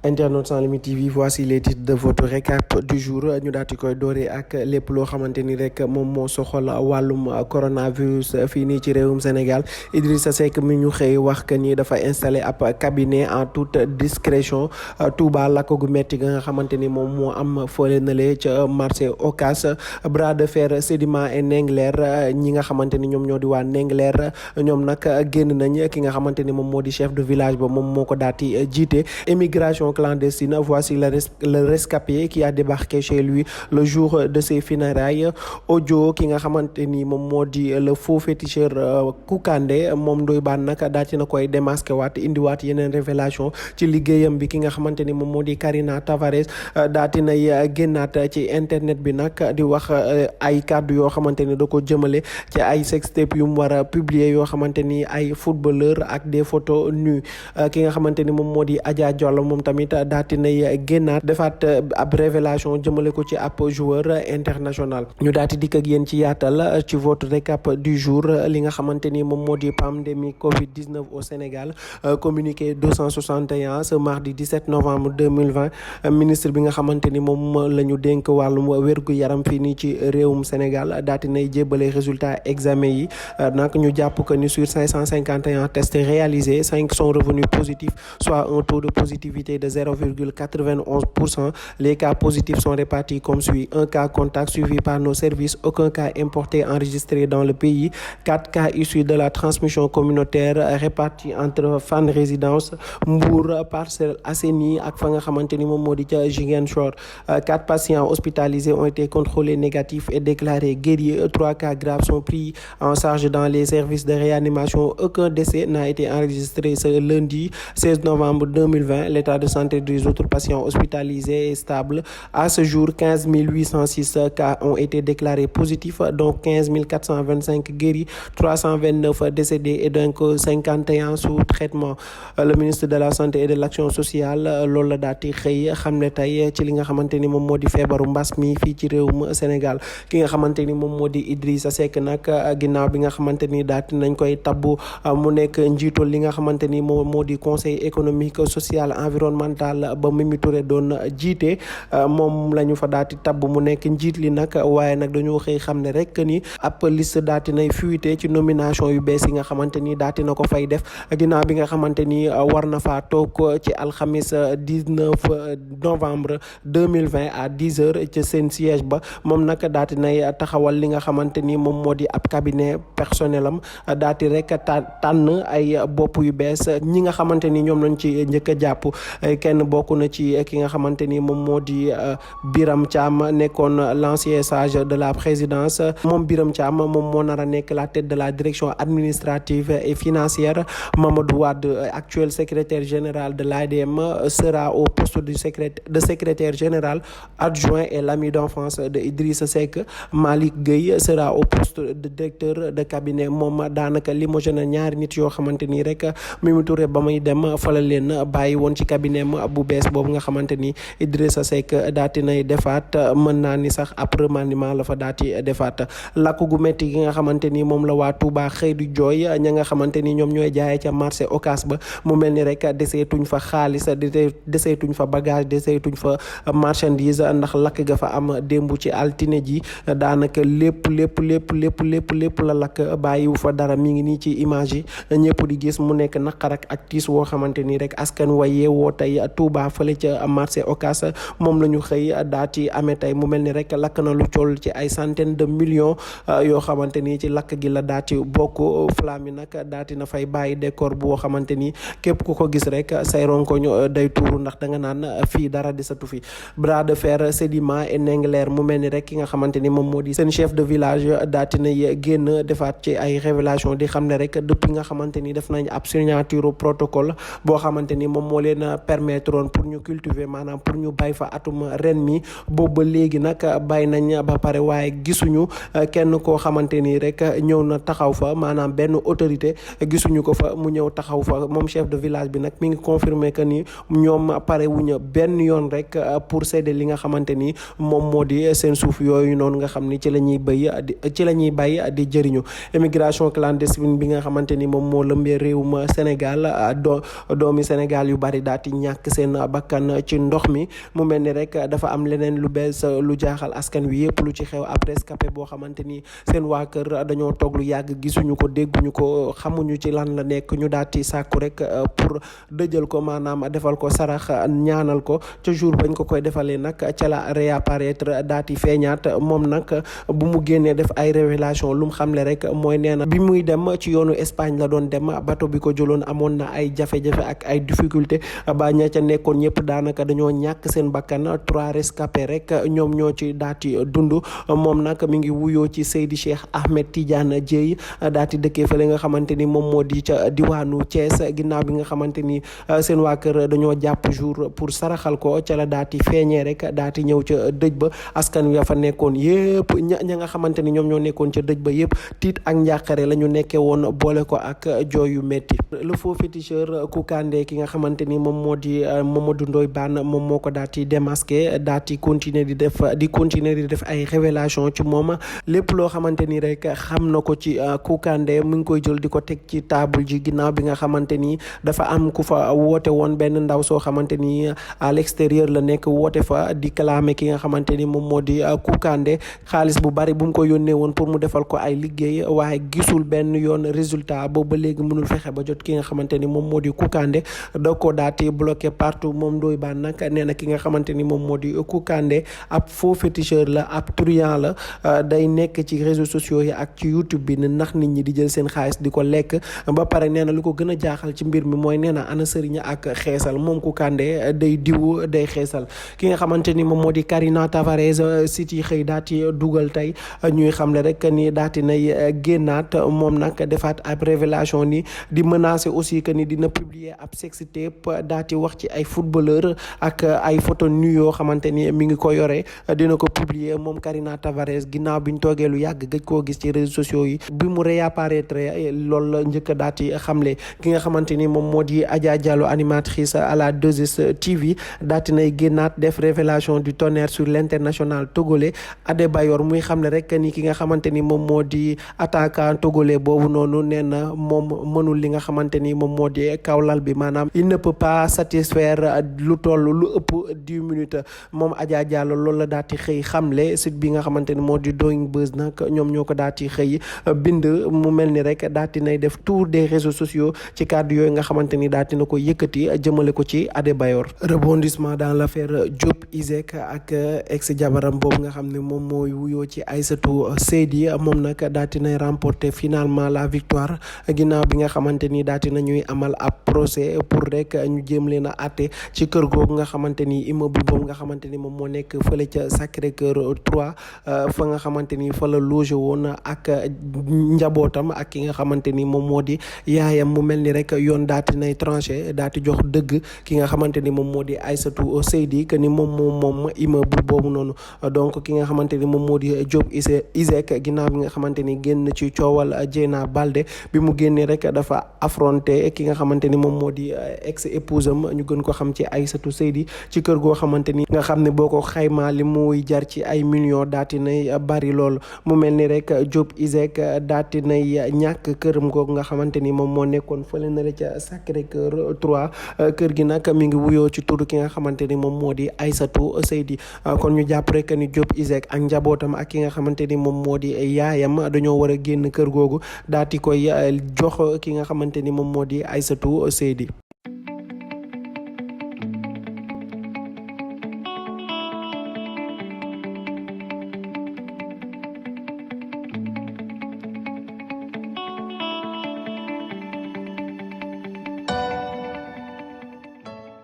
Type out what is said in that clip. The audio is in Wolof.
Internautes sans limite TV, voici les titres de votre récap du jour ñu daal di koy dooree ak lépp loo xamante ni rek moom moo soxal wàllum coronavirus fii nii ci réewum Sénégal. Idrissa Seck mi ñu xëy wax que ni dafa installé ab cabinet en toute discrétion Touba lakk gu metti nga xamante ni moom moo am fële na le ca marché Ocass. Bras de fer Sedima et Ndingler ñi nga xamante ni ñoom ñoo di waa Ndingler ñoom nag génn nañ ki nga xamante ni moom moo di chef de village ba moom moo ko daal di jiite. Émigration clandestine, voici le rescapé qui a débarqué chez lui le jour de ses funérailles. Audio ki nga xamante ni moom moo di le faux féticheur Koukandé moom Ndoye Bane nag daal di na koy démasqué waat indiwaat yeneen révélation ci liggéeyam bi ki nga xamante ni moom moo di Karina Tavares daal di nay génnaat ci internet bi nag di wax ay kàddu yoo xamante ni da ko jëmale ci ay sextape yu mu war a publier yoo xamante ni ay footballeur ak des photos nues. Ki nga xamante ni moom moo di Adja Diallo moom tamit daati nay génnaat defaat ab révélation jëmale ko ci ab joueur international. ñu daati dikk ak yéen ci yaatal ci votre récap du jour li nga xamante ni moom moo di pandémie Covid-19 au Sénégal. Communiqué 261 ce mardi 17 novembre 2020 ministre bi nga xamante ni moom la ñu dénk wàllum wérgu yaram fii nii ci réewum Sénégal daati nay jébbale résultat examen yi nag ñu jàpp que ni sur 551 tests réalisés 5 sont revenus positifs, soit un taux de positivité de 0,91%. Les cas positifs sont répartis comme suit: un cas contact suivi par nos services, aucun cas importé enregistré dans le pays, 4 cas issus de la transmission communautaire répartis entre Fann Résidence, Mbour, Parcelles Assainies ak fa nga xamante ni moom moo di ca Ziguinchor. 4 patients hospitalisés ont été contrôlés négatifs et déclarés guéris. 3 cas graves sont pris en charge dans les services de réanimation. Aucun décès n'a été enregistré ce lundi 16 novembre 2020. L'état de santé des autres patients hospitalisés est stable. À ce jour, 15 806 cas ont été déclarés positifs, donc 15 425 guéris, 329 décédés et donc 51 sous traitement. Le ministre de la santé et de l'action sociale loolu la daal di xëy xam ne tey ci li nga xamante ni moom moo di feebaru mbas mi fii ci réewum Sénégal. Ki nga xamante ni moom moo di Idrissa Seck nag ginnaaw bi nga xamante ni daal di nañ koy tabbu mu nekk njiitul li nga xamante ni moom moo di conseil économique social environnemental ba Mimi Touré doon jiite moom la ñu fa daal di tabb mu nekk njiit li nag. waaye nag dañoo xëy xam ne rek ni ab liste daal di nay fuité ci nomination yu bees yi nga xamante ni daal di na ko fay def ginnaaw bi nga xamante ni war na faa toog ci alxamis 19 novembre 2020 à 10 heures ci seen siège ba. moom nag daal di nay taxawal li nga xamante ni moom moo di ab cabinet personnel am daal di rek tànn ay bopp yu bees. ñi nga xamante ni ñoom lañ ci njëkk a jàpp kenn bokk na ci ki nga xamante ni moom moo di Biram Thiam nekkoon l'ancien sage de la présidence. moom Biram Thiam moom moo nar a nekk la tête de la direction administrative et financière. Mamadou Wade, actuel secrétaire général de l'ADM, sera au poste de secrétaire général adjoint et l'ami d'enfance de Idrissa Seck. Malick Gueye sera au poste de directeur de cabinet. moom daanaka limogé ñaari nit yoo xamante ni rek Mimi Touré ba muy dem fa la leen bàyyi woon ci cabinet bu bees boobu nga xamante ni Idrissa Seck daati nay defaat. mën naa ni sax ab remaniement la fa daati defaat. lakk gu métti gi nga xamante ni moom la waa Touba xëy du jooy ña nga xamante ni ñoom ñooy jaayee ca marché Ocass ba mu mel ni rek deseetuñ fa xaalis deseetuñ fa bagage deseetuñ fa marchandise ndax lakk ga fa am démb ci altine ji daanaka lépp la lakk bàyyiwu fa dara. mi ngi nii ci image yi ñëpp di gis mu nekk naqar ak tiis woo xamante ni rek askan wa yeewoo tey Touba fële ca marché Ocass moom la ñu xëy daati amee tey mu mel ni rek lakk na lu toll ci ay centaine de millions yoo xamante ni ci lakk gi la daati bokk. flamme yi nag daati na fay bàyyi décor boo xamante ni képp ku ko gis rek say ronkoñ day tuuru ndax da nga naan fii dara desatu fi. bras de fer Sedima et Ndingler mu mel ni rek ki nga xamante ni moom moo di seen chef de village daati na génn defaat ci ay révélation di xam ne rek depuis nga xamante ni def nañ ab signature protocole boo xamante ni moom moo leen permettre woon pour ñu cultiver maanaam pour ñu bay fa atum ren mi boobu ba léegi nag bay nañ ba pare waaye gisuñu kenn koo xamante ni rek ñëw na taxaw fa maanaam benn autorité gisuñu ko fa mu ñëw taxaw fa. moom chef de village bi nag mi ngi confirmer que ni ñoom pare wuñu benn yoon rek pour céder li nga xamante ni moom moo di seen suuf yooyu noonu nga xam ni ci la ñuy bay di jëriñu. immigration clandestine bi nga xamante ni moom moo lëmbee réewum Sénégal doomi Sénégal yu bari daati ñàkk ñàkk seen bakkan ci ndox mi. mu mel ni rek dafa am leneen lu bees lu jaaxal askan wi yëpp lu ci xew ab rescapé boo xamante ni seen waa kër dañoo toog lu yàgg gisuñu ko dégguñu ko xamuñu ci lan la nekk ñu daal di sàkku rek pour dëjal ko maanaam defal ko sarax ñaanal ko ca jour bañ ko koy defalee nag ca la réapparaître daal di feeñaat moom nag bu mu génnee def ay révélation lu mu xamle rek mooy nee na bi muy dem ci yoonu Espagne la doon dem bato bi ko jëloon amoon na ay jafe-jafe ak ay difficulté ba ña ca nekkoon ñëpp daanaka dañoo ñàkk seen bakkan 3 rescapés rek ñoom ñoo ci daati dund moom nag mi ngi wuyoo ci Seydi Cheikh Ahmed Tidiane Dieye daati dëkkee fële nga xamante ni moom moo di ca diwaanu Thiès ginnaaw bi nga xamante ni seen waa kër dañoo jàpp jour pour saraxal ko ca la daati feeñee rek daati ñëw ca dëj ba askan wi fa nekkoon yëpp ña nga xamante ni ñoom ñoo nekkoon ca dëj ba yëpp tiit ak njàqare la ñu nekkee woon boole ko ak jooy yu métti le faux féticheur Kounkandé ki nga xamante ni moom moo di Mamadou Ndoye Bane moom moo ko daati démasqué daati continuer di def ay révélation ci moom lépp loo xamante ni rek xam na ko ci Kounkandé mu ngi koy jël di ko teg ci table ji ginnaaw bi nga xamante ni dafa am ku fa woote woon benn ndaw soo xamante ni à l'extérieur la nekk woote fa di clamer ki nga xamante ni moom moo di Kounkandé xaalis bu bari bu mu ko yónnee woon pour mu defal ko ay liggéey waaye gisul benn yoon résultat boobu ba léegi mënul fexe ba jot ki nga xamante ni moom moo di Kounkandé da ko daati bloqué partout moom Ndoye Bane nag nee na ki nga xamante ni moom moo di Kounkandé ab faux féticheur la ab truand la day nekk ci réseaux sociaux yi ak ci YouTube bi ne ndax nit ñi di jël seen xaalis di ko lekk ba pare nee na lu ko gën a jaaxal ci mbir mi mooy nee na ana sëriñ ak xeesal moom Kounkandé day diwu day xeesal ki nga xamante ni moom moo di Karina Tavares site yi xëy daati dugal tey ñuy xamle rek ni daati nay génnaat moom nag defaat ab révélation ni di menacer aussi que ni dina publier ab sextape daati wax ci ay footballeur ak ay photo nu yoo xamante ni mi ngi ko yore dina ko publier moom Karina Tavares ginnaaw bi ñu toogee lu yàgg gëj koo gis ci réseaux sociaux yi bi mu réapparaître loolu la njëkk a daati xamle ki nga xamante ni moom moo di Adja Diallo animatrice à la 2STV daati nay génnaat def révélation du tonnerre sur l'international togolais Adebayor muy xamle rek ni ki nga xamante ni moom moo di attaquant togolais boobu noonu nee na moom mënul li nga xamante ni moom moo di kawlal bi maanaam il ne peut pas satisfaire lu toll lu ëpp 10 minutes moom Adja Diallo loolu la daati xëy xamle site bi nga xamante ni moo di Doing Buzz nag ñoom ñoo ko daati xëy bind mu mel ni rek daati nay def tour des réseaux sociaux ci kàddu yooyu nga xamante ni daati na ko yëkkati jëmale ko ci Adebayor. rebondissement dans l'affaire Diop Iseg ak ex jabaram boobu nga xam ne moom mooy wuyoo ci Aïssatou Seydi moom nag daati nay remporter finalement la victoire ginnaaw bi nga xamante ni daati na ñuy amal ab procès pour rek ñu jéem leen a àtte ci kër googu nga xamante ni immeuble boobu nga xamante ni moom moo nekk fële ca Sacré-Cœur 3 fa nga xamante ni fa la logé woon ak njabootam ak ki nga xamante ni moom moo di yaayam mu mel ni rek yoon daati nay tranché daati jox dëgg ki nga xamante ni moom moo di Aïssatou Seydi que ni moom immeuble boobu noonu donc ki nga xamante ni moom moo di Diop Iseg ginnaaw bi nga xamante ni génn ci coowal Dieyna Baldé bi mu génnee rek dafa affronté ki nga xamante ni moom moo di ex épouse am ñu gën ko xam ci Aïssatou Seydi ci kër goo xamante ni nga xam ne boo ko xaymaa li muy jar ci ay millions daati nay bari lool mu mel ni rek Diop Iseg daati nay ñàkk këram googu nga xamante ni moom moo nekkoon fële na la ca Sacré-Cœur 3 kër gi nag mi ngi wuyoo ci tur ki nga xamante ni moom moo di Aïssatou Seydi kon ñu jàpp rek ni Diop Iseg ak njabootam ak ki nga xamante ni moom moo di yaayam dañoo war a génn kër googu daati koy jox ki nga xamante ni moom moo di Aïssatou Seydi